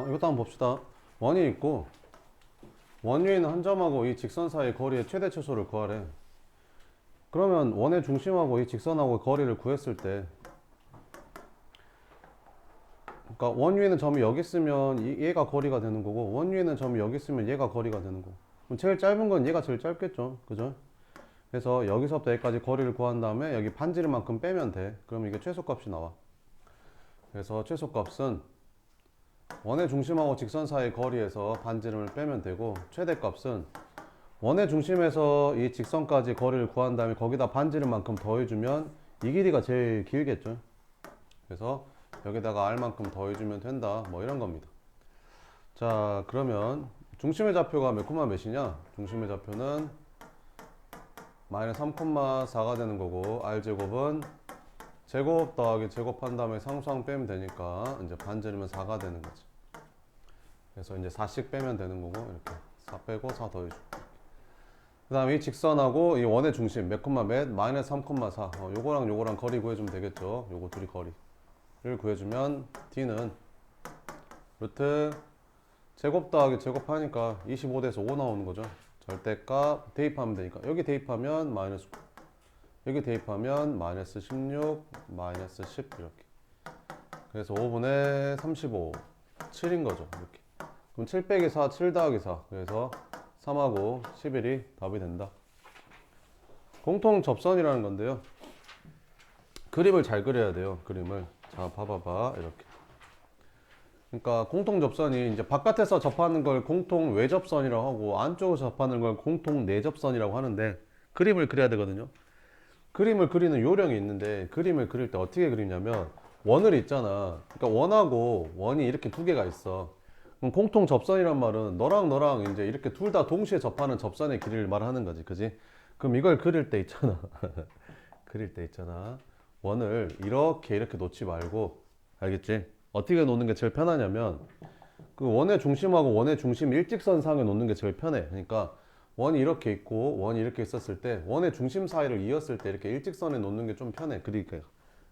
이것도 한번 봅시다. 원이 있고 원 위에 있는 한 점하고 이 직선 사이의 거리의 최대 최소를 구하래. 그러면 원의 중심하고 이 직선하고 거리를 구했을 때, 그러니까 원 위에 있는 점이 여기 있으면 얘가 거리가 되는 거고, 원 위에 있는 점이 여기 있으면 얘가 거리가 되는 거고. 그럼 제일 짧은 건 얘가 제일 짧겠죠, 그죠? 그래서 여기서부터 여기까지 거리를 구한 다음에 여기 반지름만큼 빼면 돼. 그럼 이게 최소값이 나와. 그래서 최소값은 원의 중심하고 직선 사이의 거리에서 반지름을 빼면 되고, 최대값은 원의 중심에서 이 직선까지 거리를 구한 다음에 거기다 반지름만큼 더해주면 이 길이가 제일 길겠죠. 그래서 여기다가 r만큼 더해주면 된다, 뭐 이런 겁니다. 자, 그러면 중심의 좌표가 몇 콤마 몇이냐? 중심의 좌표는 마이너스 3,4가 되는 거고, r제곱은 제곱 더하기 제곱한 다음에 상수항 빼면 되니까 이제 반지름은 4가 되는 거지. 그래서 이제 4씩 빼면 되는 거고, 이렇게 4 빼고 4 더해주고. 그 다음에 이 직선하고 이 원의 중심 몇 콤마 몇? 마이너스 3,4. 요거랑 요거랑 거리 구해주면 되겠죠. 요거 둘이 거리를 구해주면 D는 루트 제곱 더하기 제곱하니까 25대에서 5 나오는 거죠. 절대값 대입하면 되니까 여기 대입하면 마이너스 9, 여기 대입하면 마이너스 16, 마이너스 10 이렇게. 그래서 5분의 35, 7인 거죠. 이렇게. 그럼 7 빼기 4, 7 더하기 4. 그래서 3하고 11이 답이 된다. 공통 접선이라는 건데요. 그림을 잘 그려야 돼요. 그림을. 자, 봐봐봐. 이렇게. 그러니까 공통 접선이 이제 바깥에서 접하는 걸 공통 외접선이라고 하고 안쪽으로 접하는 걸 공통 내접선이라고 하는데 그림을 그려야 되거든요. 그림을 그리는 요령이 있는데 그림을 그릴 때 어떻게 그리냐면 원을 있잖아. 그러니까 원하고 원이 이렇게 두 개가 있어. 그럼 공통 접선이란 말은 너랑 이제 이렇게 둘 다 동시에 접하는 접선의 길이를 말하는 거지, 그지? 그럼 이걸 그릴 때 있잖아. 그릴 때 있잖아. 원을 이렇게 놓지 말고, 알겠지? 어떻게 놓는 게 제일 편하냐면 그 원의 중심하고 원의 중심 일직선상에 놓는 게 제일 편해. 그러니까 원이 이렇게 있고 원이 이렇게 있었을 때 원의 중심 사이를 이었을 때 이렇게 일직선에 놓는 게 좀 편해. 그리니까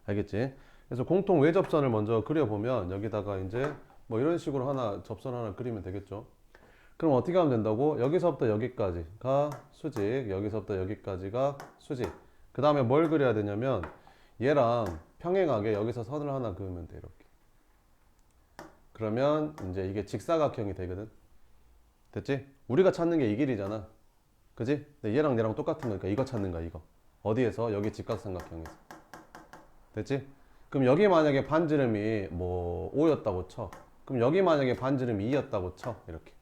알겠지? 그래서 공통 외접선을 먼저 그려보면 여기다가 이제 뭐 이런 식으로 하나 접선 하나 그리면 되겠죠. 그럼 어떻게 하면 된다고? 여기서부터 여기까지가 수직, 여기서부터 여기까지가 수직. 그 다음에 뭘 그려야 되냐면 얘랑 평행하게 여기서 선을 하나 그으면 돼, 이렇게. 그러면 이제 이게 직사각형이 되거든. 됐지? 우리가 찾는 게 이 길이잖아. 그지? 근데 얘랑 얘랑 똑같은 거니까 이거 찾는 거야, 이거. 어디에서? 여기 직각삼각형에서. 됐지? 그럼 여기 만약에 반지름이 뭐 5였다고 쳐. 그럼 여기 만약에 반지름이 2였다고 쳐. 이렇게.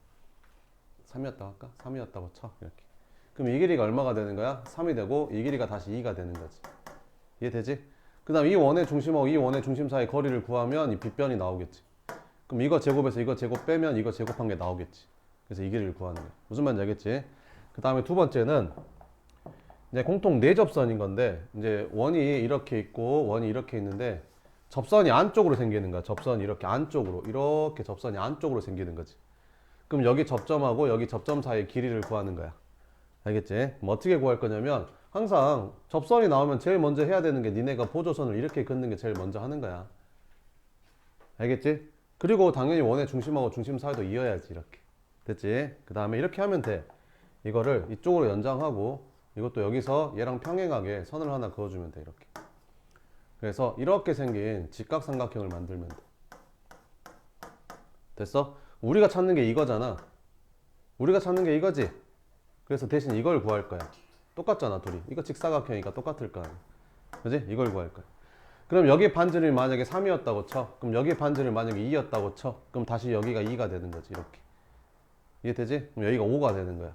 3이었다고 할까? 3이었다고 쳐. 이렇게. 그럼 이 길이가 얼마가 되는 거야? 3이 되고 이 길이가 다시 2가 되는 거지. 이해되지? 그 다음 이 원의 중심하고 이 원의 중심 사이 거리를 구하면 이 빗변이 나오겠지. 그럼 이거 제곱해서 이거 제곱 빼면 이거 제곱한 게 나오겠지. 그래서 이 길이를 구하는 거야. 무슨 말인지 알겠지? 그 다음에 두 번째는 이제 공통 내접선인 건데 이제 원이 이렇게 있고 원이 이렇게 있는데 접선이 안쪽으로 생기는 거야. 접선이 이렇게 안쪽으로 이렇게 접선이 안쪽으로 생기는 거지. 그럼 여기 접점하고 여기 접점 사이의 길이를 구하는 거야. 알겠지? 뭐 어떻게 구할 거냐면 항상 접선이 나오면 제일 먼저 해야 되는 게 니네가 보조선을 이렇게 긋는 게 제일 먼저 하는 거야. 알겠지? 그리고 당연히 원의 중심하고 중심 사이도 이어야지, 이렇게. 됐지? 그 다음에 이렇게 하면 돼. 이거를 이쪽으로 연장하고 이것도 여기서 얘랑 평행하게 선을 하나 그어주면 돼, 이렇게. 그래서 이렇게 생긴 직각삼각형을 만들면 돼. 됐어? 우리가 찾는 게 이거잖아. 우리가 찾는 게 이거지. 그래서 대신 이걸 구할 거야. 똑같잖아, 둘이. 이거 직사각형이니까 똑같을 거 아니야. 그지? 이걸 구할 거야. 그럼 여기 반지름이 만약에 3이었다고 쳐. 그럼 여기 반지름이 만약에 2였다고 쳐. 그럼 다시 여기가 2가 되는 거지, 이렇게. 이해되지? 그럼 여기가 5가 되는 거야.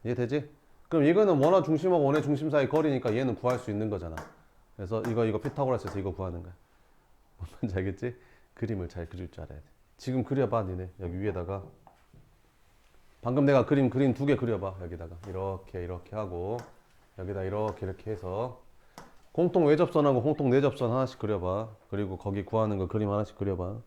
이해되지? 그럼 이거는 원화 중심하고 원의 중심 사이 거리니까 얘는 구할 수 있는 거잖아. 그래서 이거 피타고라스에서 이거 구하는 거야. 뭔지 알겠지? 그림을 잘 그릴 줄 알아야 돼. 지금 그려봐, 니네. 여기 위에다가. 방금 내가 그림 두 개 그려봐, 여기다가. 이렇게 하고, 여기다 이렇게 해서. 공통 외접선하고 공통 내접선 하나씩 그려봐. 그리고 거기 구하는 거 그림 하나씩 그려봐.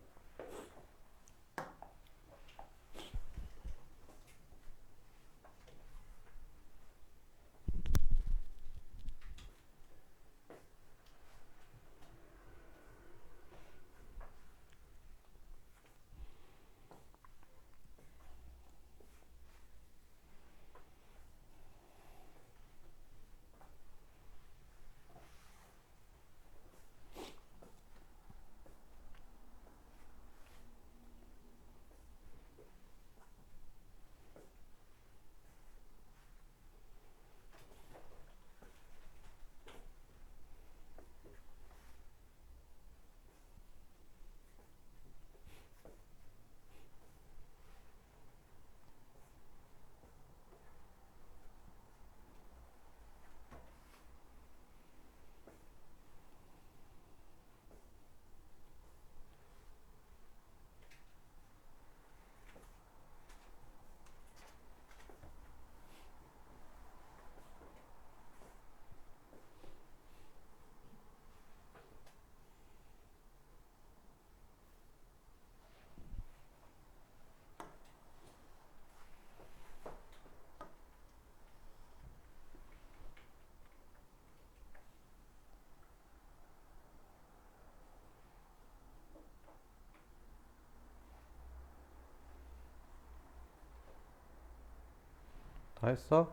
다 했어?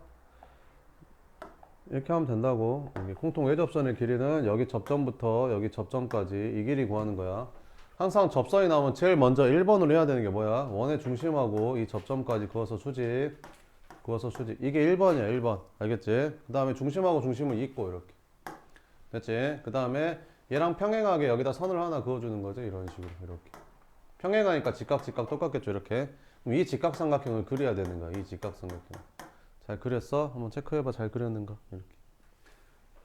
이렇게 하면 된다고. 이게 공통 외접선의 길이는 여기 접점부터 여기 접점까지 이 길이 구하는 거야. 항상 접선이 나오면 제일 먼저 1번으로 해야 되는 게 뭐야? 원의 중심하고 이 접점까지 그어서 수직. 그어서 수직. 이게 1번이야, 1번. 알겠지? 그 다음에 중심하고 중심을 잇고 이렇게. 됐지? 그 다음에 얘랑 평행하게 여기다 선을 하나 그어주는 거지. 이런 식으로. 이렇게. 평행하니까 직각, 직각 똑같겠죠. 이렇게. 그럼 이 직각삼각형을 그려야 되는 거야. 이 직각삼각형. 잘 그렸어? 한번 체크해봐. 잘 그렸는가? 이렇게.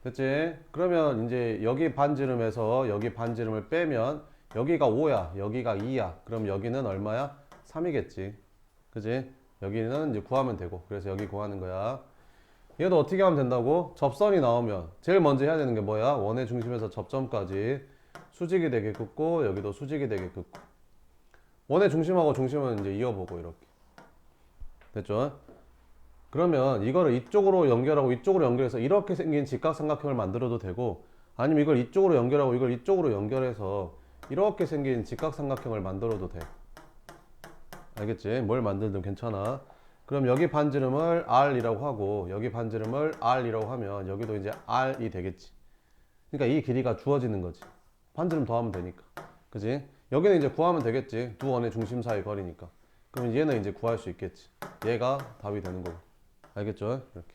됐지? 그러면 이제 여기 반지름에서 여기 반지름을 빼면 여기가 5야. 여기가 2야. 그럼 여기는 얼마야? 3이겠지. 그지? 여기는 이제 구하면 되고. 그래서 여기 구하는 거야. 얘도 어떻게 하면 된다고? 접선이 나오면 제일 먼저 해야 되는 게 뭐야? 원의 중심에서 접점까지 수직이 되게 긋고 여기도 수직이 되게 긋고 원의 중심하고 중심은 이제 이어보고 이렇게. 됐죠? 그러면 이거를 이쪽으로 연결하고 이쪽으로 연결해서 이렇게 생긴 직각삼각형을 만들어도 되고 아니면 이걸 이쪽으로 연결하고 이걸 이쪽으로 연결해서 이렇게 생긴 직각삼각형을 만들어도 돼. 알겠지? 뭘 만들든 괜찮아. 그럼 여기 반지름을 R이라고 하고 여기 반지름을 R이라고 하면 여기도 이제 R이 되겠지. 그러니까 이 길이가 주어지는 거지. 반지름 더하면 되니까. 그지? 여기는 이제 구하면 되겠지. 두 원의 중심 사이 거리니까. 그럼 얘는 이제 구할 수 있겠지. 얘가 답이 되는 거고. 알겠죠? 이렇게.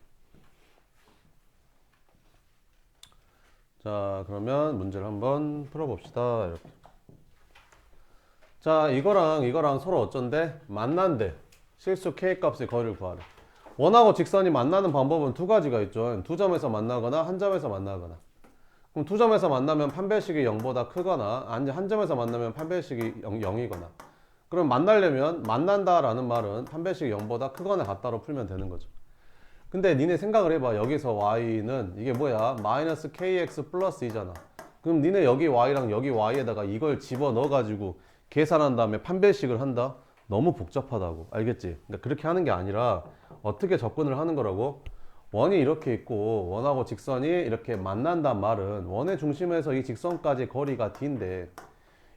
자, 그러면 문제를 한번 풀어봅시다. 이렇게. 자, 이거랑 서로 어쩐데? 만난대. 실수 K 값의 거리를 구하래. 원하고 직선이 만나는 방법은 두 가지가 있죠. 두 점에서 만나거나 한 점에서 만나거나. 그럼 두 점에서 만나면 판별식이 0보다 크거나 아니 한 점에서 만나면 판별식이 0이거나. 그럼 만나려면 만난다라는 말은 판별식이 0보다 크거나 같다로 풀면 되는 거죠. 근데 니네 생각을 해봐. 여기서 y는 이게 뭐야? 마이너스 kx 플러스 2잖아. 그럼 니네 여기 y랑 여기 y에다가 이걸 집어넣어 가지고 계산한 다음에 판별식을 한다? 너무 복잡하다고. 알겠지? 그러니까 그렇게 하는 게 아니라 어떻게 접근을 하는 거라고? 원이 이렇게 있고 원하고 직선이 이렇게 만난단 말은 원의 중심에서 이 직선까지 거리가 d인데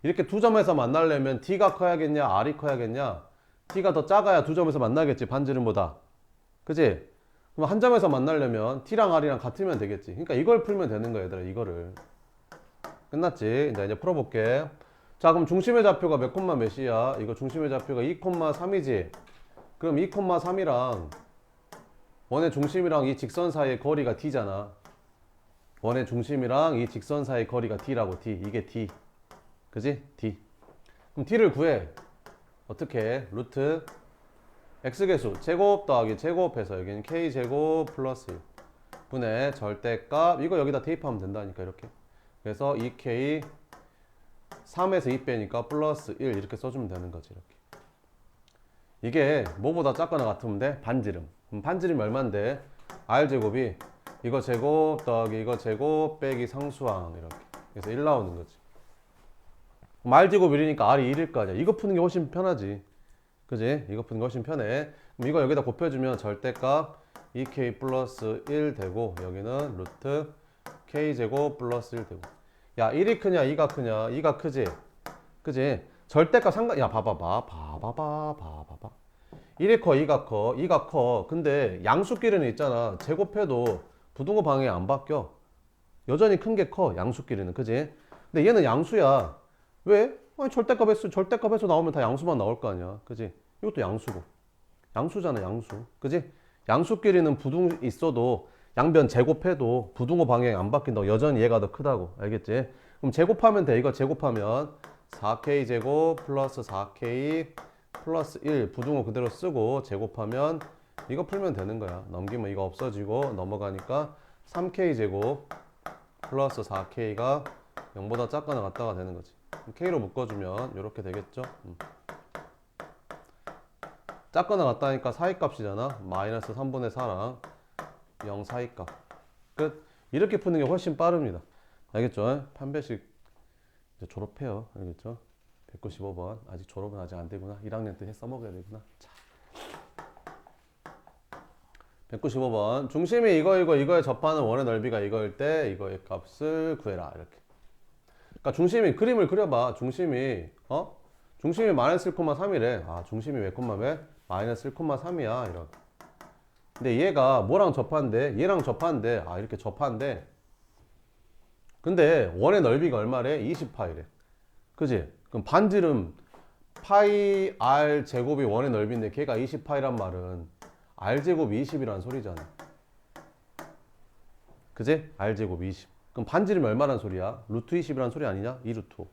이렇게 두 점에서 만나려면 d가 커야겠냐 r이 커야겠냐? d가 더 작아야 두 점에서 만나겠지 반지름보다. 그치? 그럼 한 점에서 만나려면 t랑 r이랑 같으면 되겠지. 그러니까 이걸 풀면 되는 거야 얘들아. 이거를. 끝났지? 이제 풀어볼게. 자, 그럼 중심의 좌표가 몇 콤마 몇이야? 이거 중심의 좌표가 2,3이지? 그럼 2,3이랑 원의 중심이랑 이 직선 사이의 거리가 d잖아. 원의 중심이랑 이 직선 사이의 거리가 d라고. d. 이게 d. 그지? d. 그럼 d를 구해. 어떻게 해? 루트 x계수 제곱 더하기 제곱해서 여기는 k제곱 플러스 1 분의 절대값 이거 여기다 대입하면 된다니까 이렇게. 그래서 2k 3에서 2 빼니까 플러스 1 이렇게 써주면 되는 거지. 이렇게. 이게 뭐보다 작거나 같으면 돼? 반지름. 그럼 반지름이 얼만데? r제곱이 이거 제곱 더하기 이거 제곱 빼기 상수항 이렇게. 그래서 1 나오는 거지. 그럼 r제곱 1이니까 r이 1일 거 아니야. 이거 푸는 게 훨씬 편하지. 그지? 이거 푸는 게 훨씬 편해. 그럼 이거 여기다 곱해주면 절대값 2k 플러스 1 되고 여기는 루트 k제곱 플러스 1 되고. 야 1이 크냐 2가 크냐? 2가 크지? 그지? 절대값 상관 야 봐봐봐 1이 커 2가 커 2가 커. 근데 양수끼리는 있잖아. 제곱해도 부등호 방향이 안 바뀌어. 여전히 큰 게 커 양수끼리는. 그지? 근데 얘는 양수야. 왜? 아니 절대값 해서 나오면 다 양수만 나올 거 아니야. 그지? 이것도 양수고. 양수잖아 양수. 그지? 양수끼리는 부등 있어도 양변 제곱해도 부등호 방향이 안 바뀐다고. 여전히 얘가 더 크다고. 알겠지? 그럼 제곱하면 돼. 이거 제곱하면 4k 제곱 플러스 4k 플러스 1 부등호 그대로 쓰고 제곱하면 이거 풀면 되는 거야. 넘기면 이거 없어지고 넘어가니까 3k 제곱 플러스 4k가 0보다 작거나 같다가 되는 거지. k로 묶어주면 이렇게 되겠죠. 작거나 같다니까 사이값이잖아. 마이너스 3분의 4랑 0 사이값. 끝. 이렇게 푸는 게 훨씬 빠릅니다. 알겠죠? 판별식 이제 졸업해요. 알겠죠? 195번. 아직 졸업은 아직 안 되구나. 1학년 때 써먹어야 되구나. 자. 195번. 중심이 이거에 접하는 원의 넓이가 이거일 때 이거의 값을 구해라. 이렇게. 그러니까 중심이 그림을 그려봐. 중심이 중심이 마이너스 1,3이래. 아, 중심이 몇 콤마 몇? 마이너스 1,3이야. 이렇게. 근데 얘가 뭐랑 접한대? 얘랑 접한대. 아, 이렇게 접한대. 근데 원의 넓이가 얼마래? 20파이래. 그지? 그럼 반지름 파이 r 제곱이 원의 넓이인데 걔가 20파이란 말은 r 제곱이 20이란 소리잖아. 그지? r 제곱이 20. 그럼 반지름이 얼마란 소리야? 루트 20이란 소리 아니냐? 2루트 5.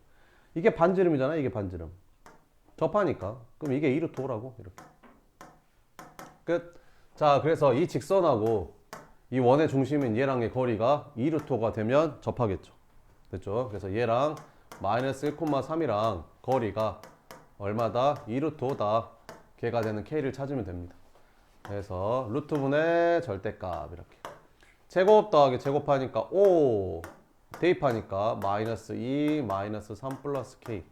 이게 반지름이잖아. 이게 반지름. 접하니까. 그럼 이게 2루트 5라고. 이렇게. 끝. 자, 그래서 이 직선하고 이 원의 중심인 얘랑의 거리가 2루트 5가 되면 접하겠죠. 됐죠? 그래서 얘랑 마이너스 1,3이랑 거리가 얼마다? 2루트 5다. 걔가 되는 K를 찾으면 됩니다. 그래서 루트분의 절대값 이렇게. 제곱 더하기 제곱하니까 5 대입하니까 마이너스 2 마이너스 3 플러스 K.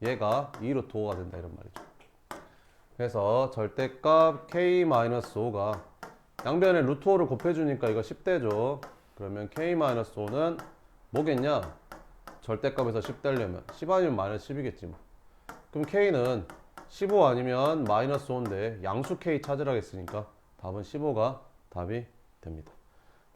얘가 2루트 5가 된다 이런 말이죠. 그래서 절대값 K-5가 양변에 루트 5를 곱해주니까 이거 10대죠. 그러면 K-5는 뭐겠냐? 절대값에서 10 되려면 10 아니면 마이너스 10이겠지 뭐. 그럼 K는 15 아니면 마이너스 5인데 양수 K 찾으라 했으니까 답은 15가 답이 됩니다.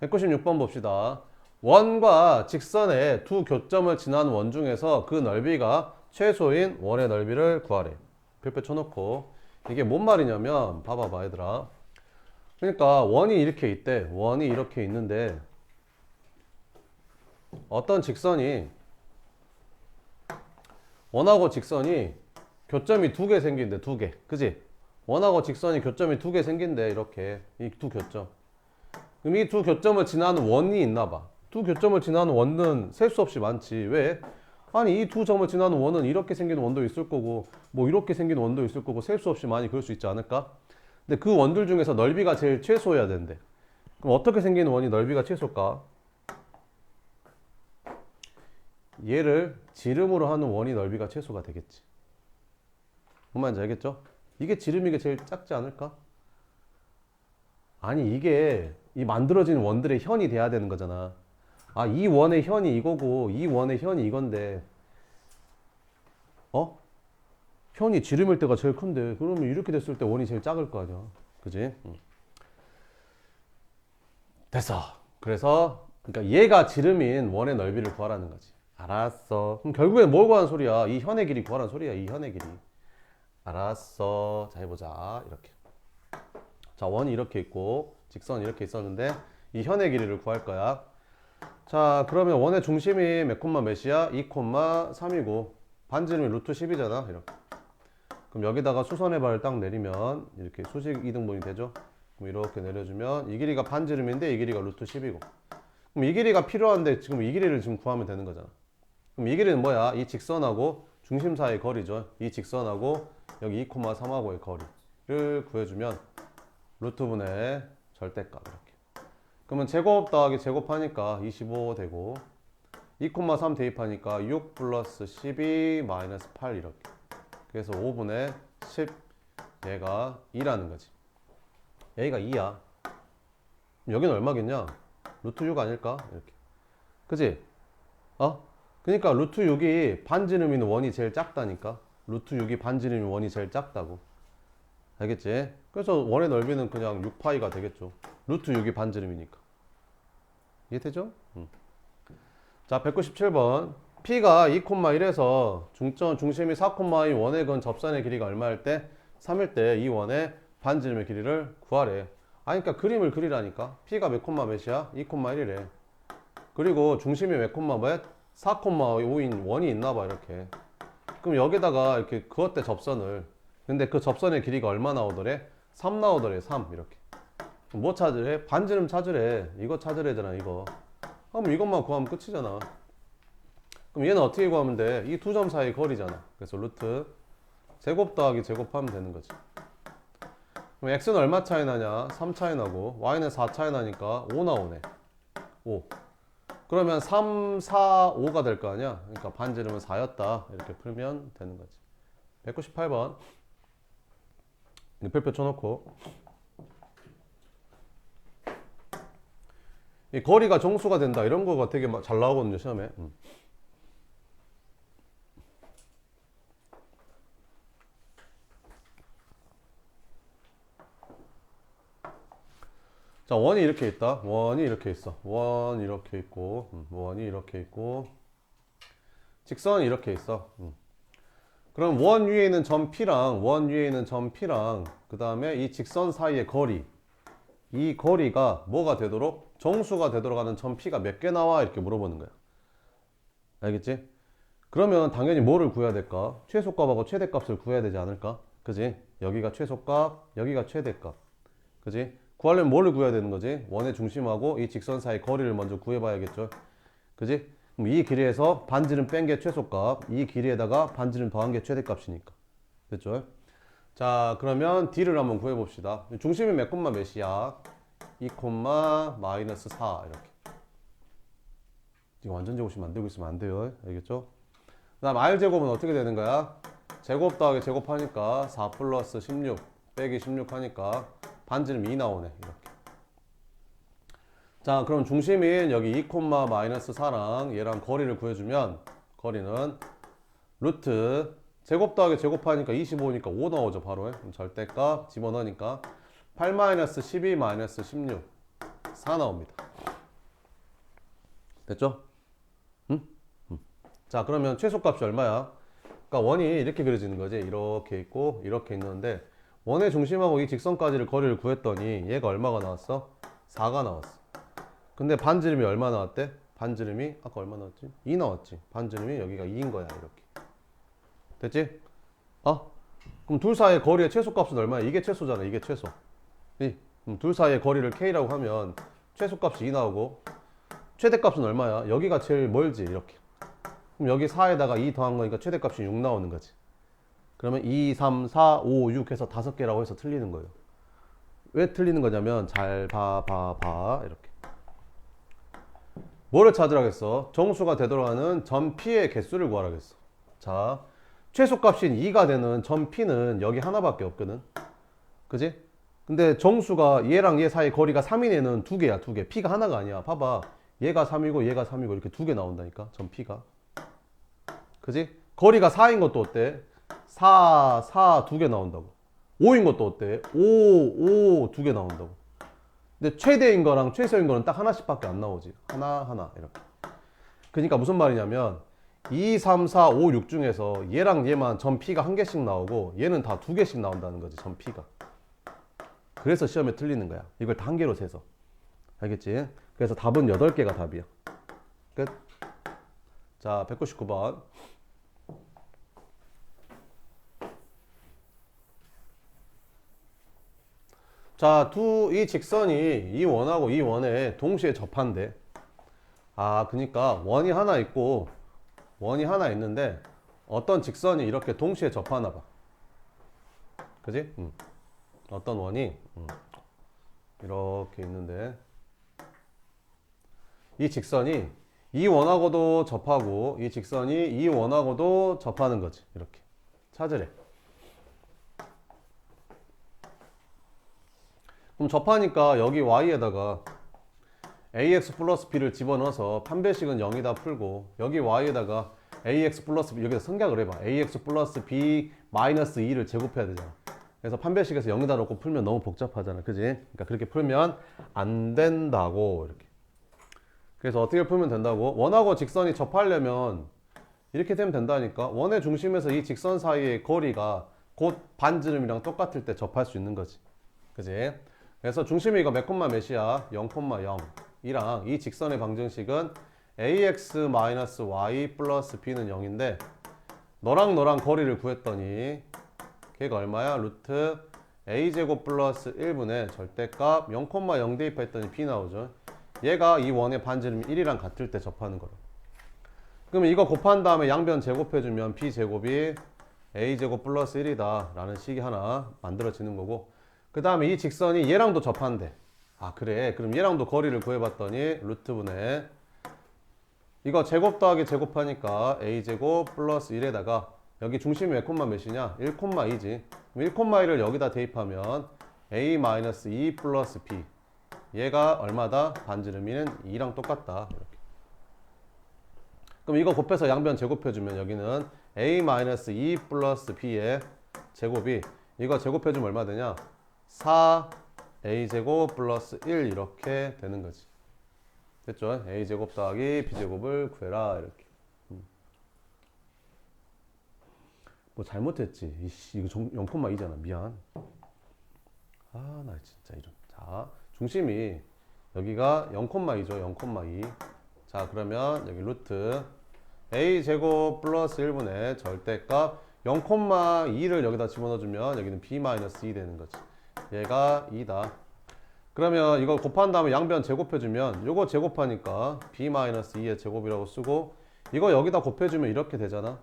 196번 봅시다. 원과 직선의 두 교점을 지난 원 중에서 그 넓이가 최소인 원의 넓이를 구하래. 별표 쳐놓고 이게 뭔 말이냐면 봐봐봐 얘들아. 그러니까 원이 이렇게 있대. 원이 이렇게 있는데 어떤 직선이 원하고 직선이 교점이 두 개 생긴대. 두 개. 그지? 원하고 직선이 교점이 두 개 생긴대. 이렇게 이 두 교점. 그럼 이 두 교점을 지나는 원이 있나 봐. 두 교점을 지나는 원은 셀 수 없이 많지. 왜? 아니 이 두 점을 지나는 원은 이렇게 생긴 원도 있을 거고 뭐 이렇게 생긴 원도 있을 거고 셀 수 없이 많이 그럴 수 있지 않을까? 근데 그 원들 중에서 넓이가 제일 최소여야 된대. 그럼 어떻게 생긴 원이 넓이가 최소일까? 얘를 지름으로 하는 원이 넓이가 최소가 되겠지. 뭔 말인지 알겠죠? 이게 지름이 제일 작지 않을까? 아니 이게 이 만들어진 원들의 현이 돼야 되는 거잖아. 아, 이 원의 현이 이거고 이 원의 현이 이건데 어? 현이 지름일 때가 제일 큰데 그러면 이렇게 됐을 때 원이 제일 작을 거 아니야. 그지? 됐어. 그래서 그러니까 얘가 지름인 원의 넓이를 구하라는 거지. 알았어. 그럼 결국엔 뭘 구하는 소리야? 이 현의 길이 구하라는 소리야. 이 현의 길이. 알았어. 자 해보자. 이렇게. 자 원이 이렇게 있고 직선이 이렇게 있었는데 이 현의 길이를 구할 거야. 자 그러면 원의 중심이 몇 콤마 몇이야? 2,3이고 반지름이 루트 10이잖아. 이렇게. 그럼 여기다가 수선의 발을 딱 내리면 이렇게 수직 이등분이 되죠. 그럼 이렇게 내려주면 이 길이가 반지름인데 이 길이가 루트 10이고 그럼 이 길이가 필요한데 지금 이 길이를 지금 구하면 되는 거잖아. 그럼 이 길이는 뭐야? 이 직선하고 중심 사이의 거리죠. 이 직선하고 여기 2,3하고의 거리를 구해주면 루트분의 절대값 이렇게. 그러면 제곱 더하기 제곱하니까 25 되고 2,3 대입하니까 6 플러스 12 마이너스 8 이렇게. 그래서 5분의 10 얘가 2라는 거지. 여기가 2야. 여기는 얼마겠냐? 루트 6 아닐까? 이렇게. 그지? 그러니까 루트 6이 반지름인 원이 제일 작다니까. 루트 6이 반지름인 원이 제일 작다고. 알겠지? 그래서 원의 넓이는 그냥 6파이가 되겠죠. 루트 6이 반지름이니까. 이해되죠? 자, 197번. P가 2,1에서 중심이 4,2 원의 근 접선의 길이가 얼마일 때? 3일 때 이 원의 반지름의 길이를 구하래. 그러니까 그림을 그리라니까. P가 몇 콤마 몇이야? 2,1이래. 그리고 중심이 몇 콤마 몇? 4,5인 원이 있나 봐, 이렇게. 그럼 여기다가 이렇게 그었대, 접선을. 근데 그 접선의 길이가 얼마 나오더래? 3 나오더래, 3. 이렇게. 그럼 뭐 찾으래? 반지름 찾으래. 이거 찾으래잖아, 이거. 그럼 이것만 구하면 끝이잖아. 그럼 얘는 어떻게 구하면 돼? 이 두 점 사이 거리잖아. 그래서 루트 제곱 더하기 제곱하면 되는 거지. 그럼 x는 얼마 차이 나냐? 3 차이 나고 y는 4 차이 나니까 5 나오네. 5. 그러면 3, 4, 5가 될 거 아니야? 그러니까 반지름은 4였다. 이렇게 풀면 되는 거지. 198번. 별표 쳐놓고. 이 거리가 정수가 된다. 이런 거가 되게 잘 나오거든요, 시험에. 자, 원이 이렇게 있다. 원이 이렇게 있어. 원 이렇게 있고, 원이 이렇게 있고, 직선이 이렇게 있어. 그럼 원 위에 있는 점 P랑 원 위에 있는 점 P랑 그 다음에 이 직선 사이의 거리, 이 거리가 뭐가 되도록, 정수가 되도록 하는 점 P가 몇 개 나와? 이렇게 물어보는 거야. 알겠지? 그러면 당연히 뭐를 구해야 될까? 최소값하고 최대값을 구해야 되지 않을까? 그지? 여기가 최소값, 여기가 최대값. 그지? 구하려면 뭐를 구해야 되는 거지? 원의 중심하고 이 직선 사이 거리를 먼저 구해봐야겠죠? 그지? 그럼 이 길이에서 반지름 뺀 게 최소값, 이 길이에다가 반지름 더한 게 최대값이니까. 됐죠? 자, 그러면 D를 한번 구해봅시다. 중심이 몇 콤마 몇이야? 2 콤마 마이너스 4 이렇게. 지금 완전 제곱식 만들고 있으면 안 돼요. 알겠죠? 그 다음 R제곱은 어떻게 되는 거야? 제곱 더하기 제곱하니까 4 플러스 16 빼기 16 하니까 반지름 2 나오네. 이렇게. 자, 그럼 중심인 여기 2 콤마 마이너스 4랑 얘랑 거리를 구해주면 거리는 루트 제곱 더하기 제곱하니까 25니까 5 나오죠. 바로. 그럼 절대값 집어넣으니까 8 마이너스 12 마이너스 16 4 나옵니다. 됐죠? 응? 자, 그러면 최소값이 얼마야? 그러니까 원이 이렇게 그려지는 거지. 이렇게 있고 이렇게 있는데 원의 중심하고 이 직선까지를 거리를 구했더니 얘가 얼마가 나왔어? 4가 나왔어. 근데 반지름이 얼마 나왔대? 반지름이 아까 얼마 나왔지? 2 나왔지. 반지름이 여기가 2인 거야. 이렇게. 됐지? 그럼 둘 사이의 거리의 최소값은 얼마야? 이게 최소잖아. 이게 최소. 그럼 둘 사이의 거리를 K라고 하면 최소값이 2 나오고 최대값은 얼마야? 여기가 제일 멀지. 이렇게. 그럼 여기 4에다가 2 더한 거니까 최대값이 6 나오는 거지. 그러면 2, 3, 4, 5, 6 해서 5개라고 해서 틀리는 거예요. 왜 틀리는 거냐면 잘 봐. 이렇게. 뭐를 찾으라겠어? 정수가 되도록 하는 점 P의 개수를 구하라겠어. 자, 최소값인 2가 되는 점 P는 여기 하나밖에 없거든. 그지? 근데 정수가 얘랑 얘 사이 거리가 3인 애는 2개야, 2개. P가 하나가 아니야. 봐봐. 얘가 3이고 얘가 3이고 이렇게 2개 나온다니까. 점 P가. 그지? 거리가 4인 것도 어때? 4, 2개 나온다고. 5인 것도 어때? 5, 2개 나온다고. 근데 최대인 거랑 최소인 거는 딱 하나씩밖에 안 나오지. 하나 이렇게. 그러니까 무슨 말이냐면 2, 3, 4, 5, 6 중에서 얘랑 얘만 점 P가 한 개씩 나오고 얘는 다 2개씩 나온다는 거지. 점 P가. 그래서 시험에 틀리는 거야. 이걸 다 한 개로 세서. 알겠지? 그래서 답은 8개가 답이야. 끝. 자, 199번. 자, 이 직선이 이 원하고 이 원에 동시에 접한대. 그니까 원이 하나 있고 원이 하나 있는데 어떤 직선이 이렇게 동시에 접하나 봐. 그지? 어떤 원이 이렇게 있는데 이 직선이 이 원하고도 접하고 이 직선이 이 원하고도 접하는 거지. 이렇게 찾으래. 그럼 접하니까 여기 y에다가 ax 플러스 b를 집어넣어서 판별식은 0이다 풀고 여기 y에다가 ax 플러스 b 여기다 생각을 해봐. ax 플러스 b 마이너스 2를 제곱해야 되잖아. 그래서 판별식에서 0에다 놓고 풀면 너무 복잡하잖아. 그지? 그러니까 그렇게 풀면 안 된다고. 이렇게. 그래서 어떻게 풀면 된다고? 원하고 직선이 접하려면 이렇게 되면 된다니까. 원의 중심에서 이 직선 사이의 거리가 곧 반지름이랑 똑같을 때 접할 수 있는 거지. 그지? 그래서 중심이 이거 몇 콤마 몇이야? 0,0 이랑 이 직선의 방정식은 ax-y 플러스 b는 0인데 너랑 거리를 구했더니 걔가 얼마야? 루트 a제곱 플러스 1분의 절대값 0,0 대입했더니 b 나오죠. 얘가 이 원의 반지름이 1이랑 같을 때 접하는 거로. 그러면 이거 곱한 다음에 양변 제곱해주면 b제곱이 a제곱 플러스 1이다 라는 식이 하나 만들어지는 거고, 그 다음에 이 직선이 얘랑도 접한대. 그래. 그럼 얘랑도 거리를 구해봤더니 루트분의 이거 제곱 더하기 제곱하니까 a제곱 플러스 1에다가 여기 중심이 몇 콤마 몇이냐? 1,2지. 1,2를 여기다 대입하면 a-2 플러스 b 얘가 얼마다? 반지름이는 2랑 똑같다. 이렇게. 그럼 이거 곱해서 양변 제곱해주면 여기는 a-2 플러스 b의 제곱이 이거 제곱해주면 얼마 되냐? 4 a제곱 플러스 1 이렇게 되는 거지. 됐죠? a제곱 더하기 b제곱을 구해라 이렇게. 뭐 잘못했지. 이씨 이거 0,2잖아. 미안. 아 나 진짜 이런. 자 중심이 여기가 0,2죠. 0,2. 자 그러면 여기 루트 a제곱 플러스 1분의 절대값 0,2를 여기다 집어넣어주면 여기는 b-2 되는 거지. 얘가 2다. 그러면 이걸 곱한 다음에 양변 제곱해주면 요거 제곱하니까 b-2의 제곱이라고 쓰고 이거 여기다 곱해주면 이렇게 되잖아.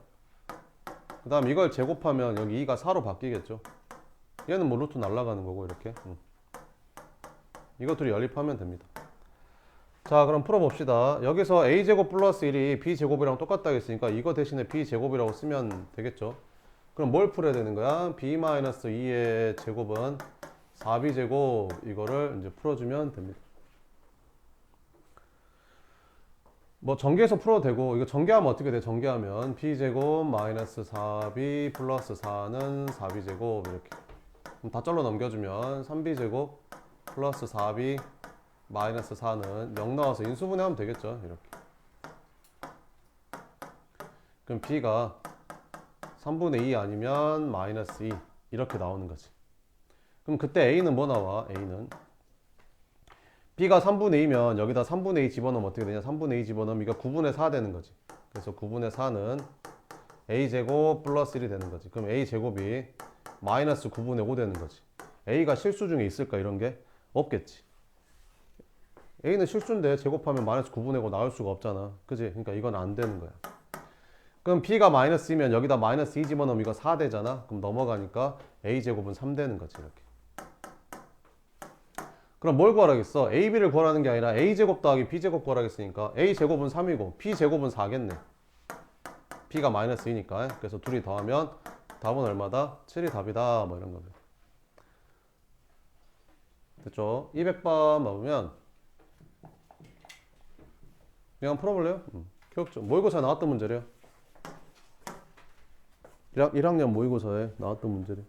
그 다음 이걸 제곱하면 여기 2가 4로 바뀌겠죠. 얘는 뭐 루트 날라가는 거고 이렇게. 이거 둘이 연립하면 됩니다. 자 그럼 풀어봅시다. 여기서 a제곱 플러스 1이 b제곱이랑 똑같다 했으니까 이거 대신에 b제곱이라고 쓰면 되겠죠. 그럼 뭘 풀어야 되는 거야? b-2의 제곱은 4b제곱 이거를 이제 풀어주면 됩니다. 뭐 전개해서 풀어도 되고 이거 전개하면 어떻게 돼? 전개하면 b제곱 마이너스 4b 플러스 4는 4b제곱 이렇게 그럼 다 잘라 넘겨주면 3b제곱 플러스 4b 마이너스 4는 0 나와서 인수분해하면 되겠죠. 이렇게 그럼 b가 3분의 2 아니면 마이너스 2 이렇게 나오는 거지. 그럼 그때 a는 뭐 나와? a는 b가 3분의 2면 여기다 3분의 2 집어넣으면 어떻게 되냐? 3분의 2 집어넣으면 이거 9분의 4 되는 거지. 그래서 9분의 4는 a제곱 플러스 1이 되는 거지. 그럼 a제곱이 마이너스 9분의 5 되는 거지. a가 실수 중에 있을까? 이런 게 없겠지. a는 실수인데 제곱하면 마이너스 9분의 5 나올 수가 없잖아. 그지? 그러니까 이건 안 되는 거야. 그럼 b가 마이너스이면 여기다 마이너스 2 집어넣으면 이거 4 되잖아. 그럼 넘어가니까 a제곱은 3 되는 거지. 이렇게. 그럼 뭘 구하라겠어? AB를 구하라는 게 아니라 A제곱 더하기 B제곱 구하라겠으니까 A제곱은 3이고 B제곱은 4겠네. B가 마이너스 2니까. 그래서 둘이 더하면 답은 얼마다? 7이 답이다. 뭐 이런 거죠. 됐죠? 200번 봐보면 그냥 풀어볼래요? 교육점 모의고사에 나왔던 문제래요. 1학년 모의고사에 나왔던 문제래.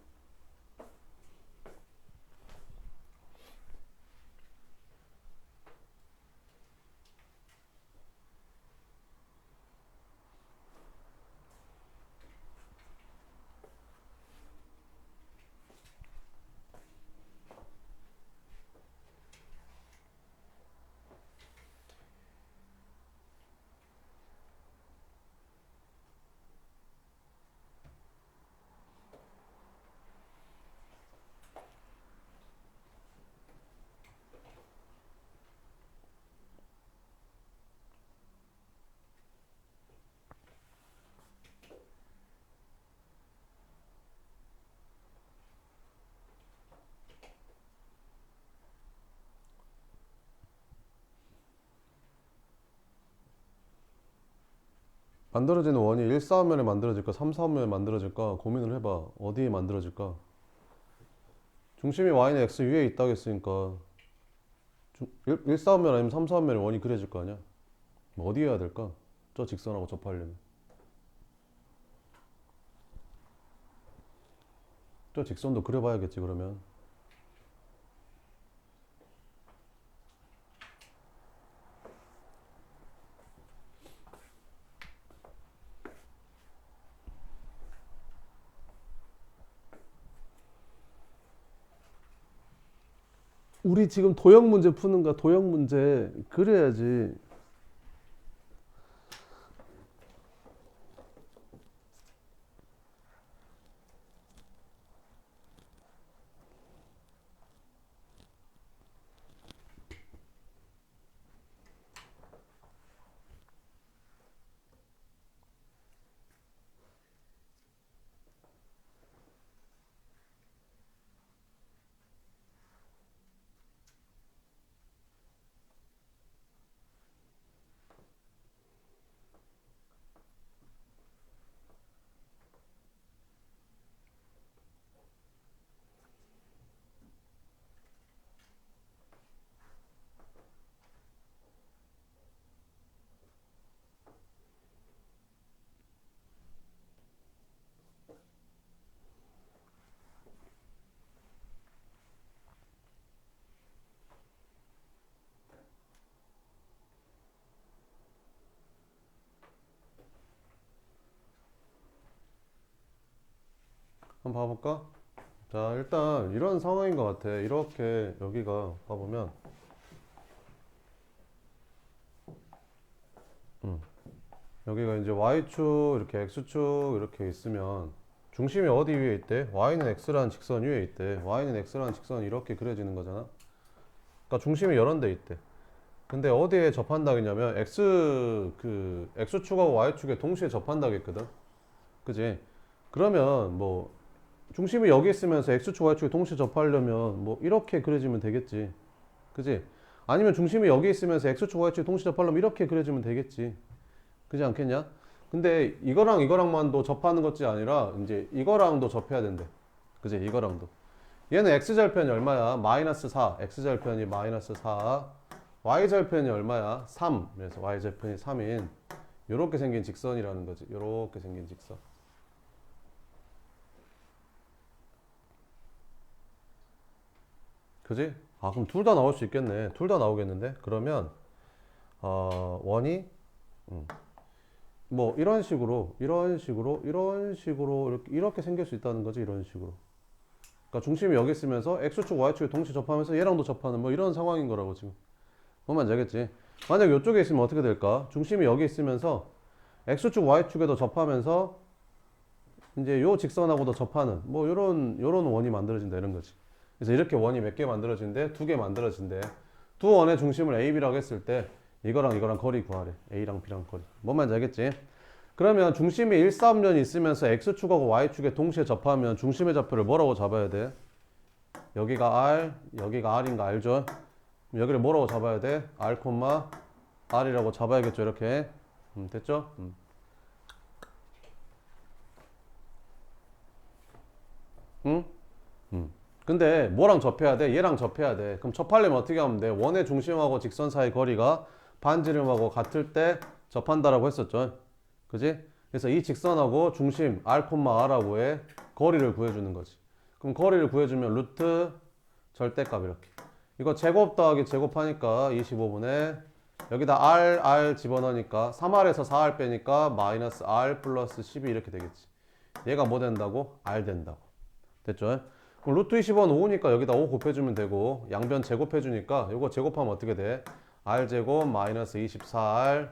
만들어지는 원이 1, 4원면에 만들어질까 3, 4원면에 만들어질까 고민을 해봐. 어디에 만들어질까? 중심이 y는 x 위에 있다고 했으니까 1, 4원면 아니면 3, 4원면에 원이 그려질 거 아니야? 뭐 어디에 해야 될까? 저 직선하고 접하려면 저 직선도 그려봐야겠지 그러면. 우리 지금 도형 문제 푸는 거야. 도형 문제 그래야지. 한번 봐볼까? 자, 일단 이런 상황인 것 같아. 이렇게 여기가 봐보면 여기가 이제 y축 이렇게 x축 이렇게 있으면 중심이 어디 위에 있대? y는 x라는 직선 위에 있대. y는 x라는 직선이 이렇게 그려지는 거잖아. 그러니까 중심이 이런 데 있대. 근데 어디에 접한다겠냐면 x축하고 y축에 동시에 접한다겠거든. 그지? 그러면 뭐 중심이 여기 있으면서 x축 y축에 동시에 접하려면 뭐 이렇게 그려지면 되겠지. 그지? 아니면 중심이 여기 있으면서 x축 y축에 동시에 접하려면 이렇게 그려지면 되겠지. 그지 않겠냐? 근데 이거랑 이거랑만도 접하는 것이 아니라 이제 이거랑도 접해야 된대. 그지? 이거랑도. 얘는 x절편이 얼마야? 마이너스 4. x절편이 마이너스 4. y절편이 얼마야? 3. 그래서 y절편이 3인 요렇게 생긴 직선이라는 거지. 요렇게 생긴 직선. 그지? 아, 그럼 둘 다 나올 수 있겠네. 둘 다 나오겠는데? 그러면 원이 뭐 이런 식으로 이렇게 생길 수 있다는 거지. 이런 식으로. 그러니까 중심이 여기 있으면서 x축 y축에 동시에 접하면서 얘랑도 접하는 뭐 이런 상황인 거라고 지금. 뭔 말인지 알겠지? 만약 이쪽에 있으면 어떻게 될까? 중심이 여기 있으면서 x축 y축에도 접하면서 이제 요 직선하고도 접하는 뭐 요런 원이 만들어진다 이런 거지. 그래서 이렇게 원이 몇 개 만들어진대? 두 개 만들어진대. 두 원의 중심을 A, B라고 했을 때 이거랑 거리 구하래. A랑 B랑 거리. 뭔 말인지 알겠지? 그러면 중심이 1, 4, 3면이 있으면서 X축하고 Y축에 동시에 접하면 중심의 좌표를 뭐라고 잡아야 돼? 여기가 R, 여기가 R인가 알죠? 여기를 뭐라고 잡아야 돼? R, R이라고 잡아야겠죠 이렇게. 됐죠? 응? 근데 뭐랑 접해야 돼? 얘랑 접해야 돼. 그럼 접하려면 어떻게 하면 돼? 원의 중심하고 직선 사이 거리가 반지름하고 같을 때 접한다라고 했었죠. 그지? 그래서 이 직선하고 중심 R하고의 거리를 구해주는 거지. 그럼 거리를 구해주면 루트 절대값 이렇게. 이거 제곱 더하기 제곱하니까 25분의 여기다 R 집어넣으니까 3R에서 4R 빼니까 마이너스 R 플러스 12 이렇게 되겠지. 얘가 뭐 된다고? R 된다고. 됐죠? 그럼 루트 20은 5니까 여기다 5 곱해주면 되고 양변 제곱해주니까 이거 제곱하면 어떻게 돼? R제곱 마이너스 24R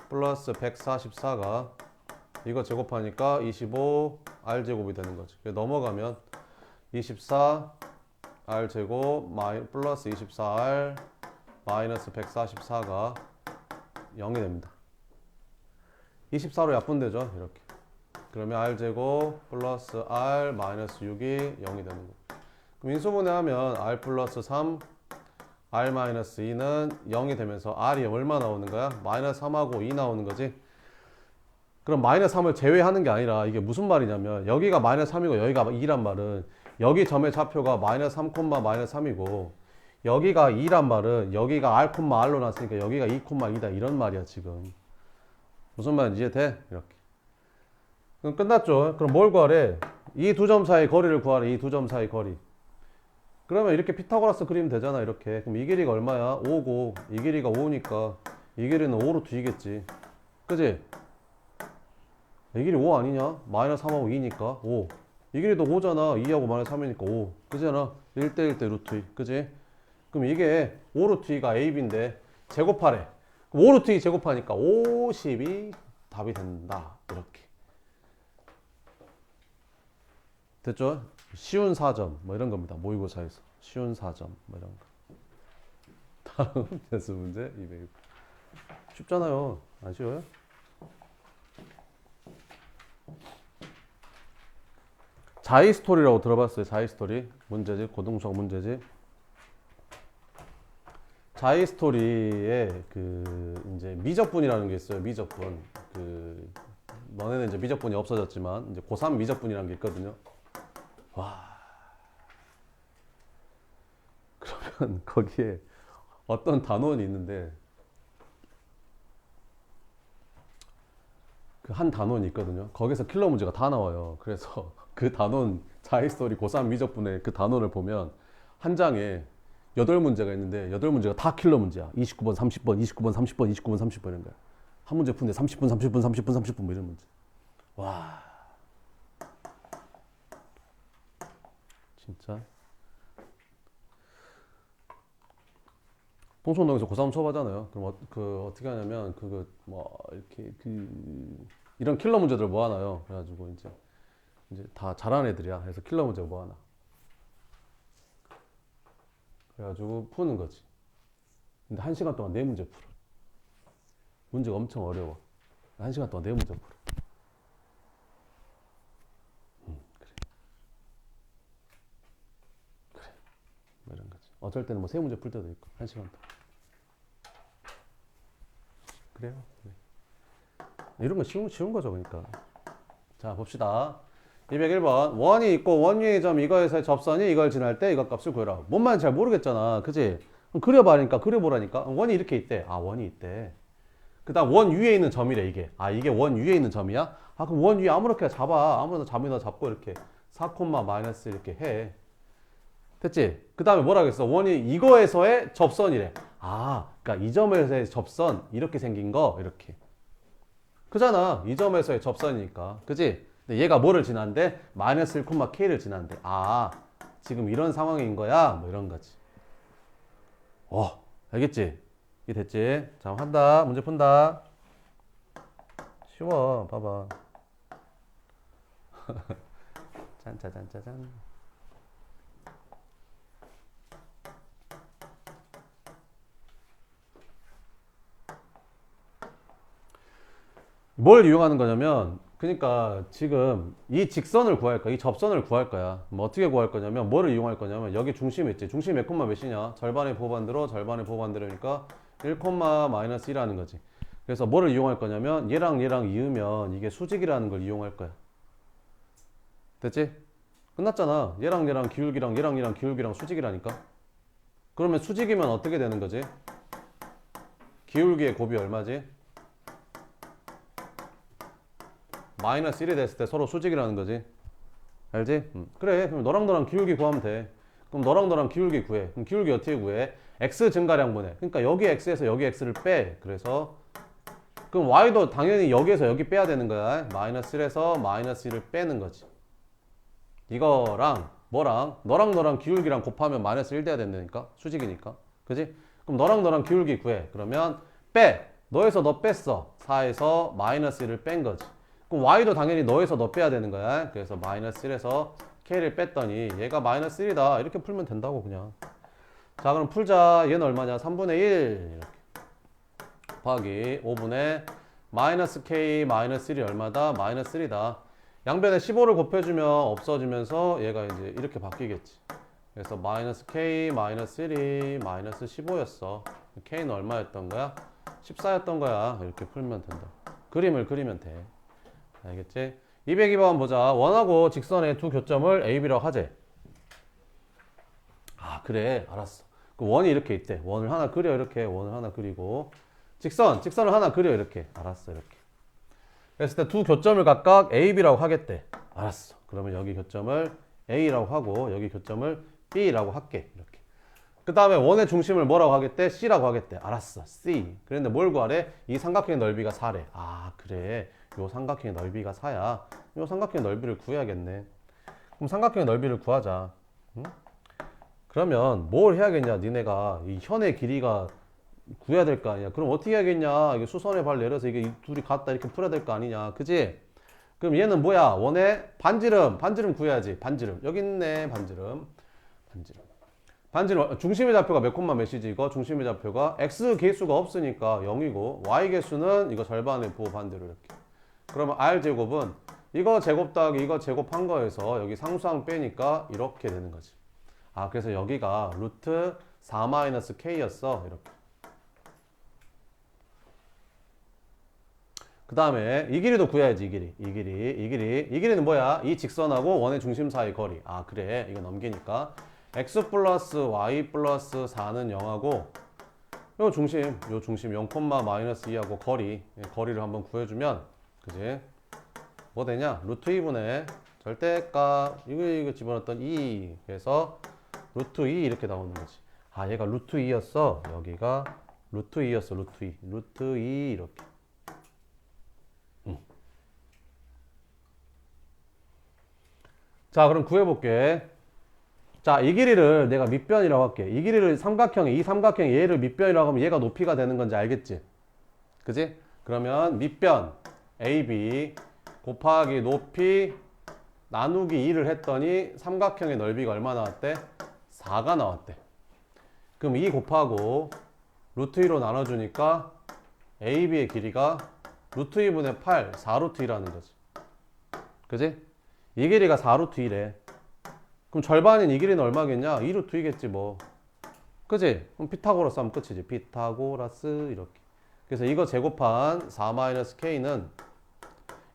플러스 144가 이거 제곱하니까 25 R제곱이 되는 거지. 넘어가면 24 R제곱 플러스 24R 마이너스 144가 0이 됩니다. 24로 약분되죠. 이렇게. 그러면 R제곱 플러스 R 마이너스 6이 0이 되는 거고. 그럼 인수분해하면 R 플러스 3, R 마이너스 2는 0이 되면서 R이 얼마 나오는 거야? 마이너스 3하고 2 나오는 거지. 그럼 마이너스 3을 제외하는 게 아니라 이게 무슨 말이냐면 여기가 마이너스 3이고 여기가 2란 말은 여기 점의 좌표가 마이너스 3, 마이너스 3이고 여기가 2란 말은 여기가 R, R로 났으니까 여기가 2, 2다 이런 말이야 지금. 무슨 말인지 이해돼? 이렇게. 그럼 끝났죠. 그럼 뭘 구하래? 이 두 점 사이 거리를 구하래. 이 두 점 사이 거리. 그러면 이렇게 피타고라스 그리면 되잖아. 이렇게. 그럼 이 길이가 얼마야? 5고 이 길이가 5니까 이 길이는 5루트 2겠지. 그지? 이 길이 5 아니냐? 마이너스 3하고 2니까 5. 이 길이도 5잖아. 2하고 마이너스 3이니까 5. 그잖아. 1대 1대 루트 2. 그지? 그럼 이게 5루트 2가 AB인데 제곱하래. 그럼 5루트 2 제곱하니까 50이 답이 된다. 이렇게. 됐죠? 쉬운 4점 뭐 이런 겁니다. 모의고사에서 쉬운 4점 뭐 이런 거. 다음 대수 문제 200. 쉽잖아요. 안 쉬워요? 자이스토리라고 들어봤어요? 자이스토리 문제집, 고등수학 문제집. 자이스토리에 이제 미적분이라는 게 있어요. 미적분. 너네는 이제 미적분이 없어졌지만 이제 고3 미적분이라는 게 있거든요. 와. 그러면 거기에 어떤 단원이 있는데 그 한 단원이 있거든요. 거기서 킬러 문제가 다 나와요. 그래서 그 단원 자이스토리 고3 미적분의 그 단원을 보면 한 장에 8문제가 있는데 8문제가 다 킬러 문제야. 29번, 30번, 29번, 30번, 29번, 30번 이런 거야. 한 문제 푸는데 30분 뭐 이런 문제. 와. 진짜. 봉천동에서 고3 수업하잖아요. 그럼 어떻게 하냐면 뭐 이렇게 이런 킬러 문제들 모아놔요. 그래가지고 이제 다 잘하는 애들이야. 그래서 킬러 문제 모아놔. 그래가지고 푸는 거지. 근데 1시간 동안 4문제 풀어. 문제가 엄청 어려워. 1시간 동안 4문제 풀어. 그래. 그래. 뭐 이런 거지. 어쩔 때는 뭐 3문제 풀 때도 있고. 1시간 동안. 그래요. 네. 이런 거 쉬운 거죠, 그러니까. 자, 봅시다. 201번. 원이 있고 원위의 점 이거에서의 접선이 이걸 지날 때 이거 값을 구해라. 뭔 말인지 잘 모르겠잖아. 그지? 그럼 그려봐니까, 그려보라니까. 원이 이렇게 있대. 아, 원이 있대. 그 다음 원 위에 있는 점이래, 이게. 아, 이게 원 위에 있는 점이야? 아, 그럼 원 위에 아무렇게나 잡아. 아무나 점이나 잡고 이렇게 4, 마이너스 이렇게 해. 됐지? 그 다음에 뭐라 그랬어? 원이 이거에서의 접선이래. 아, 그러니까 이 점에서의 접선 이렇게 생긴 거 이렇게. 그잖아. 이 점에서의 접선이니까. 그지? 근데 얘가 뭐를 지난대? 마이너스 1, k를 지난대. 아, 지금 이런 상황인 거야? 뭐 이런 거지. 알겠지? 이게 됐지? 자, 한다. 문제 푼다. 쉬워. 봐봐. 짠짜잔짜잔. 뭘 이용하는 거냐면, 그러니까 지금 이 직선을 구할 거야. 이 접선을 구할 거야. 뭐 어떻게 구할 거냐면, 뭐를 이용할 거냐면, 여기 중심 있지. 중심 몇 콤마 몇이냐? 절반의 보반대로, 절반의 보반대로니까 1, 마이너스 1하는 거지. 그래서 뭐를 이용할 거냐면, 얘랑 얘랑 이으면 이게 수직이라는 걸 이용할 거야. 됐지? 끝났잖아. 얘랑 얘랑 기울기랑 얘랑 얘랑 기울기랑 수직이라니까. 그러면 수직이면 어떻게 되는 거지? 기울기의 곱이 얼마지? 마이너스 1이 됐을 때 서로 수직이라는 거지. 알지? 그래. 그럼 너랑 너랑 기울기 구하면 돼. 그럼 너랑 너랑 기울기 구해. 그럼 기울기 어떻게 구해? x 증가량분해. 그러니까 여기 x에서 여기 x를 빼. 그래서 그럼 y도 당연히 여기에서 여기 빼야 되는 거야. 마이너스 1에서 마이너스 1을 빼는 거지. 이거랑 뭐랑 너랑 너랑 기울기랑 곱하면 마이너스 1 돼야 된다니까. 수직이니까. 그지? 그럼 너랑 너랑 기울기 구해. 그러면 빼. 너에서 너 뺐어. 4에서 마이너스 1을 뺀 거지. 그럼 y도 당연히 너에서 너 빼야 되는 거야. 그래서 마이너스 1에서 k를 뺐더니 얘가 마이너스 1이다. 이렇게 풀면 된다고 그냥. 자, 그럼 풀자. 얘는 얼마냐? 3분의 1 이렇게 곱하기 5분의 마이너스 k 마이너스 1이 얼마다? 마이너스 1이다. 양변에 15를 곱해주면 없어지면서 얘가 이제 이렇게 바뀌겠지. 그래서 마이너스 k 마이너스 1이 마이너스 15였어. k는 얼마였던 거야? 14였던 거야. 이렇게 풀면 된다. 그림을 그리면 돼. 알겠지? 202번 보자. 원하고 직선의 두 교점을 A, B라고 하재. 아, 그래. 알았어. 그 원이 이렇게 있대. 원을 하나 그려. 이렇게 원을 하나 그리고 직선을 하나 그려. 이렇게. 알았어. 이렇게. 그랬을 때 두 교점을 각각 A, B라고 하겠대. 알았어. 그러면 여기 교점을 A라고 하고 여기 교점을 B라고 할게. 이렇게. 그 다음에 원의 중심을 뭐라고 하겠대? C라고 하겠대. 알았어. C. 그런데 뭘 구하래? 이 삼각형의 넓이가 4래. 아, 그래. 요 삼각형의 넓이가 4야. 요 삼각형의 넓이를 구해야겠네. 그럼 삼각형의 넓이를 구하자. 응? 그러면 뭘 해야겠냐? 니네가 이 현의 길이가 구해야 될 거 아니야. 그럼 어떻게 해야겠냐? 이게 수선의 발 내려서 이게 둘이 같다 이렇게 풀어야 될 거 아니냐. 그지? 그럼 얘는 뭐야? 원의 반지름 구해야지. 반지름. 여기 있네. 반지름. 중심의 좌표가 몇 콤마 몇이지? 이거 중심의 좌표가 x 개수가 없으니까 0이고 y 개수는 이거 절반의 부호 반대로 이렇게. 그러면 r 제곱은 이거 제곱 더하기 이거 제곱한 거에서 여기 상수항 빼니까 이렇게 되는 거지. 아, 그래서 여기가 루트 4-k였어. 이렇게. 그 다음에 이 길이도 구해야지. 이 길이는 뭐야? 이 직선하고 원의 중심 사이 거리. 아, 그래. 이거 넘기니까 x 플러스 y 플러스 4는 0하고 요 중심 0, 마이너스 2하고 거리를 한번 구해주면 그지? 뭐 되냐? 루트 2분의 절대값 이거 집어넣었던 2 그래서 루트 2 이렇게 나오는 거지. 아, 얘가 루트 2였어. 여기가 루트 2였어. 루트 2 이렇게. 자, 그럼 구해볼게. 자, 이 길이를 내가 밑변이라고 할게. 이 길이를 이 삼각형이 얘를 밑변이라고 하면 얘가 높이가 되는 건지 알겠지? 그지? 그러면 밑변 AB 곱하기 높이 나누기 2를 했더니 삼각형의 넓이가 얼마 나왔대? 4가 나왔대. 그럼 2 곱하고 루트 2로 나눠주니까 AB의 길이가 루트 2분의 8, 4루트 2라는 거지. 그지? 이 길이가 4루트 2래. 그럼 절반인 이 길이는 얼마겠냐? 2루트 2겠지 뭐. 그지? 그럼 피타고라스 하면 끝이지. 피타고라스 이렇게. 그래서 이거 제곱한 4-K는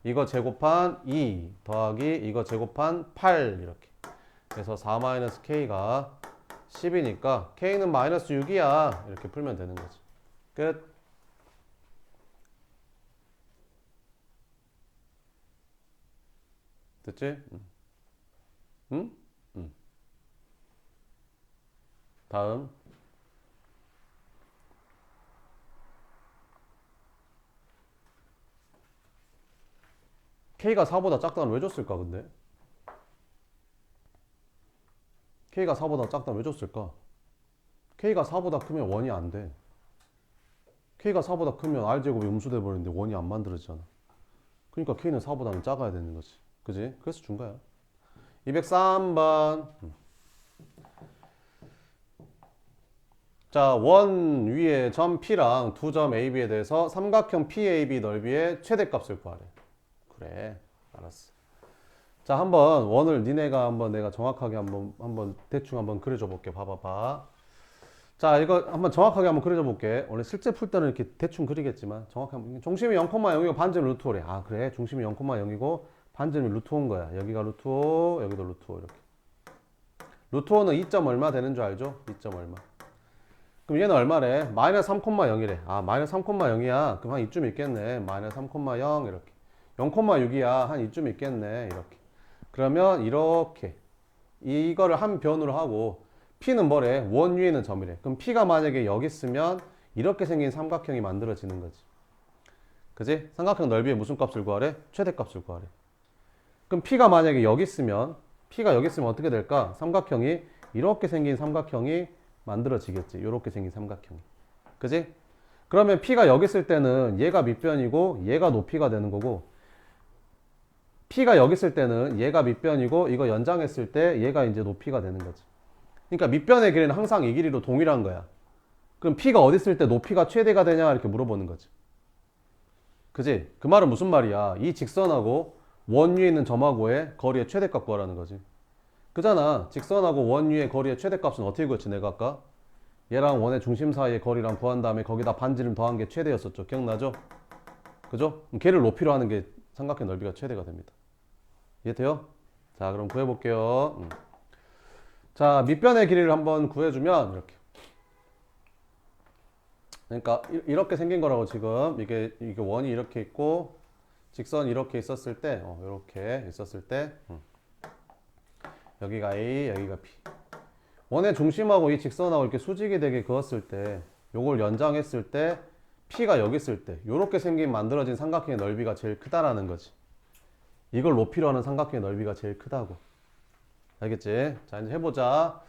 이거 제곱한 2 더하기 이거 제곱한 8 이렇게. 그래서 4-K가 10이니까 K는 마이너스 6이야. 이렇게 풀면 되는 거지. 끝. 됐지? 응? 응. 다음. K가 4보다 작다면 왜 줬을까 근데? K가 4보다 작다면 왜 줬을까? K가 4보다 크면 원이 안 돼. K가 4보다 크면 R제곱이 음수돼 버리는데 원이 안 만들어지잖아. 그러니까 K는 4보다는 작아야 되는 거지. 그지? 그래서 준 거야. 203번. 자, 원 위에 점 P랑 두 점 AB에 대해서 삼각형 PAB 넓이의 최대값을 구하래. 그래. 알았어. 자, 한번 원을 니네가 한번 내가 정확하게 한번 대충 한번 그려줘 볼게. 봐봐봐. 자, 이거 한번 정확하게 한번 그려줘 볼게. 원래 실제 풀 때는 이렇게 대충 그리겠지만 정확히 한번 중심이 0,0이고 반점이 루트 5래. 아, 그래. 중심이 0,0이고 반점이 루트 5인 거야. 여기가 루트 5, 여기도 루트 5 이렇게. 루트 5는 2점 얼마 되는 줄 알죠? 2점 얼마. 그럼 얘는 얼마래? 마이너스 3,0이래. 아, 마이너스 3,0이야. 그럼 한 이쯤 있겠네. 마이너스 3,0 이렇게. 0,6이야. 한 이쯤 있겠네. 이렇게. 그러면 이렇게 이거를 한 변으로 하고 P는 뭐래? 원 위에 있는 점이래. 그럼 P가 만약에 여기 있으면 이렇게 생긴 삼각형이 만들어지는 거지. 그지? 삼각형 넓이의 무슨 값을 구하래? 최대값을 구하래. 그럼 P가 만약에 여기 있으면 어떻게 될까? 삼각형이 이렇게 생긴 삼각형이 만들어지겠지. 이렇게 생긴 삼각형이. 그지? 그러면 P가 여기 있을 때는 얘가 밑변이고 얘가 높이가 되는 거고 P가 여기 있을 때는 얘가 밑변이고 이거 연장했을 때 얘가 이제 높이가 되는 거지. 그러니까 밑변의 길이는 항상 이 길이로 동일한 거야. 그럼 P가 어디 있을 때 높이가 최대가 되냐 이렇게 물어보는 거지. 그지? 그 말은 무슨 말이야? 이 직선하고 원 위에 있는 점하고의 거리의 최대값 구하라는 거지. 그잖아. 직선하고 원 위의 거리의 최대값은 어떻게 구했지 내가 아까? 얘랑 원의 중심 사이의 거리랑 구한 다음에 거기다 반지름 더한 게 최대였었죠. 기억나죠? 그죠? 그럼 걔를 높이로 하는 게 삼각형 넓이가 최대가 됩니다. 이해돼요? 자, 그럼 구해볼게요. 자, 밑변의 길이를 한번 구해주면 이렇게. 그러니까 이렇게 생긴 거라고 지금 이게 원이 이렇게 있고 직선이 이렇게 있었을 때, 이렇게 있었을 때, 여기가 A, 여기가 B. 원의 중심하고 이 직선하고 이렇게 수직이 되게 그었을 때, 요걸 연장했을 때, P가 여기 있을 때, 요렇게 생긴 만들어진 삼각형의 넓이가 제일 크다라는 거지. 이걸 높이로 하는 삼각형의 넓이가 제일 크다고. 알겠지? 자, 이제 해보자.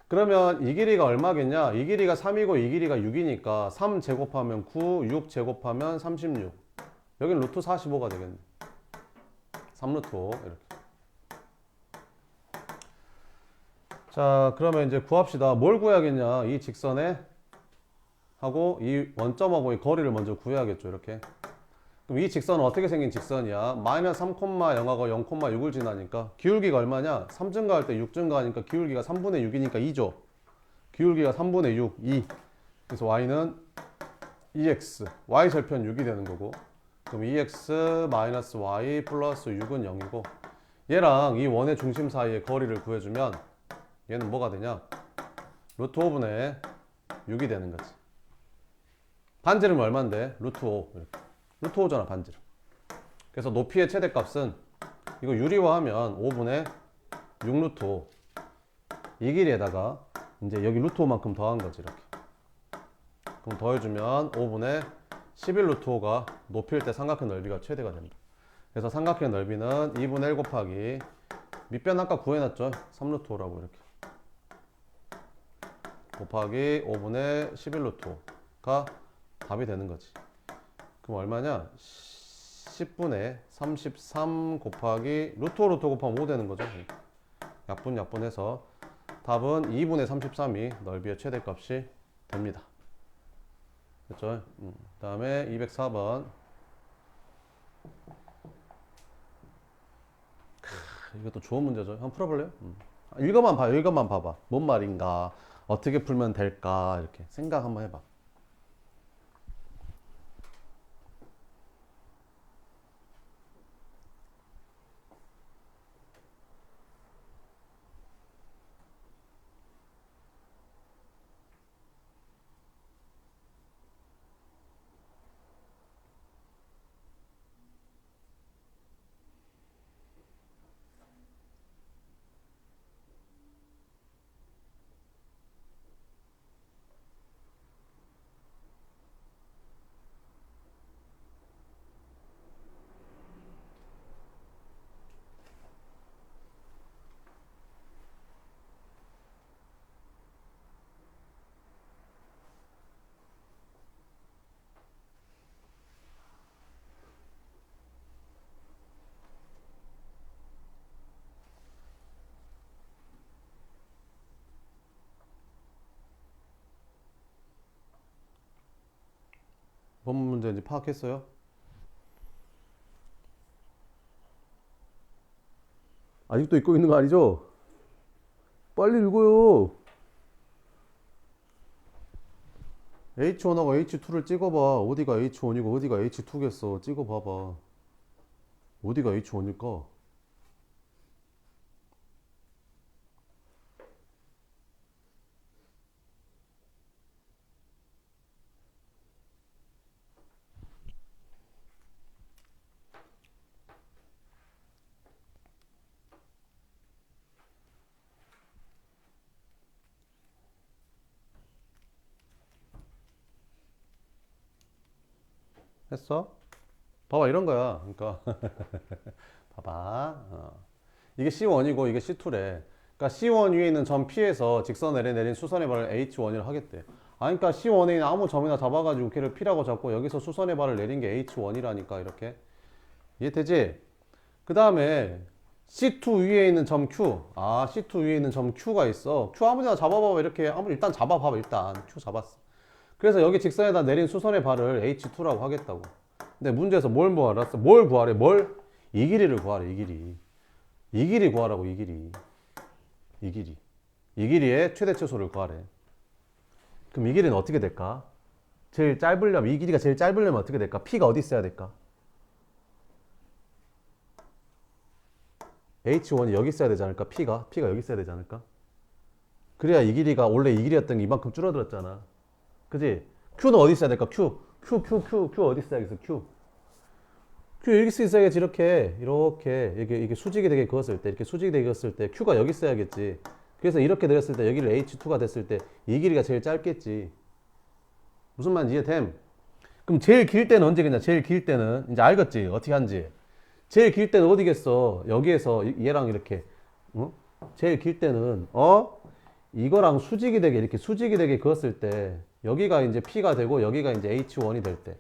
그러면 이 길이가 얼마겠냐? 이 길이가 3이고 이 길이가 6이니까 3 제곱하면 9, 6 제곱하면 36. 여기는 루트 45가 되겠네. 3루트 5 이렇게. 자, 그러면 이제 구합시다. 뭘 구해야겠냐? 이 직선에 하고 이 원점하고의 거리를 먼저 구해야겠죠. 이렇게. 그럼 이 직선은 어떻게 생긴 직선이야? 마이너스 3,0하고 0,6을 지나니까 기울기가 얼마냐? 3 증가할 때 6 증가하니까 기울기가 3분의 6이니까 2죠. 기울기가 3분의 6, 2. 그래서 y는 2x, y 절편 6이 되는 거고. 그럼 2x 마이너스 y 플러스 6은 0이고 얘랑 이 원의 중심 사이의 거리를 구해주면 얘는 뭐가 되냐? 루트 5분의 6이 되는 거지. 반지름은 얼만데? 루트 5 이렇게. 루트 5잖아 반지름. 그래서 높이의 최대값은 이거 유리화하면 5분의 6 루트 5. 이 길이에다가 이제 여기 루트 5만큼 더한 거지 이렇게. 그럼 더해주면 5분의 11 루트 5가 높이일 때 삼각형 넓이가 최대가 된다. 그래서 삼각형 넓이는 2분의 1 곱하기 밑변 아까 구해놨죠? 3 루트 5라고 이렇게. 곱하기 5분의 11 루트가 답이 되는 거지. 그럼 얼마냐? 10분의 33 곱하기 루트 곱하면 5 되는 거죠. 약분해서 답은 2분의 33이 넓이의 최대값이 됩니다. 됐죠? 다음에 204번. 이것도 좋은 문제죠. 한번 풀어볼래요? 읽어만 봐봐. 뭔 말인가? 어떻게 풀면 될까? 이렇게 생각 한번 해봐. 뭔 문제인지 파악했어요? 아직도 읽고 있는 거 아니죠? 빨리 읽어요. H1하고 H2를 찍어봐. 어디가 H1이고 어디가 H2겠어. 찍어봐봐. 어디가 H1일까? 했어? 봐봐, 이런 거야. 그러니까 봐봐. 이게 C1이고 이게 C2래. 그러니까 C1 위에 있는 점 P에서 직선 내린 수선의 발을 H1이라 하겠대. 그러니까 C1에 있는 아무 점이나 잡아가지고 걔를 P라고 잡고 여기서 수선의 발을 내린 게 H1이라니까 이렇게. 이해되지? 그 다음에 C2 위에 있는 점 Q. C2 위에 있는 점 Q가 있어. Q 아무데나 잡아봐봐. 이렇게 일단 잡아봐봐. 일단 Q 잡았어. 그래서 여기 직선에다 내린 수선의 발을 H2라고 하겠다고. 근데 문제에서 뭘 구하라? 뭘 구하래? 이 길이를 구하래. 이 길이. 이 길이 구하라고. 이 길이. 이 길이. 이 길이의 최대 최소를 구하래. 그럼 이 길이는 어떻게 될까? 이 길이가 제일 짧으려면 어떻게 될까? P가 어디 있어야 될까? H1이 여기 있어야 되지 않을까? P가 여기 있어야 되지 않을까? 그래야 이 길이가 원래 이 길이였던 게 이만큼 줄어들었잖아. 그지? Q는 어디 있어야 될까? Q 어디 있어야겠어? Q 여기 있어야겠지. 이렇게 이게 수직이 되게 그었을 때, 이렇게 수직이 되게 그었을 때 Q가 여기 있어야겠지. 그래서 이렇게 내렸을 때 여기를 H2가 됐을 때 이 길이가 제일 짧겠지. 무슨 말인지 이해됨? 그럼 제일 길 때는 언제겠냐? 제일 길 때는 이제 알겠지? 어떻게 하는지. 제일 길 때는 어디겠어? 여기에서 얘랑 이렇게 제일 길 때는 이거랑 수직이 되게 이렇게 수직이 되게 그었을 때 여기가 이제 P가 되고 여기가 이제 H1이 될 때,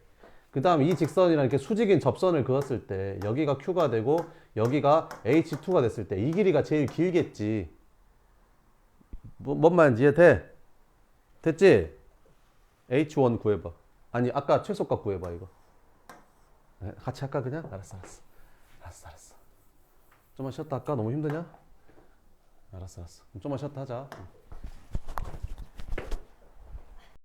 그 다음 이 직선이랑 이렇게 수직인 접선을 그었을 때 여기가 Q가 되고 여기가 H2가 됐을 때 이 길이가 제일 길겠지. 뭔 말인지 이해돼? 됐지? H1 구해봐. 아니 아까 최소값 구해봐. 이거 같이 할까 그냥? 알았어. 좀만 쉬었다 할까? 너무 힘드냐? 알았어. 좀만 쉬었다 하자.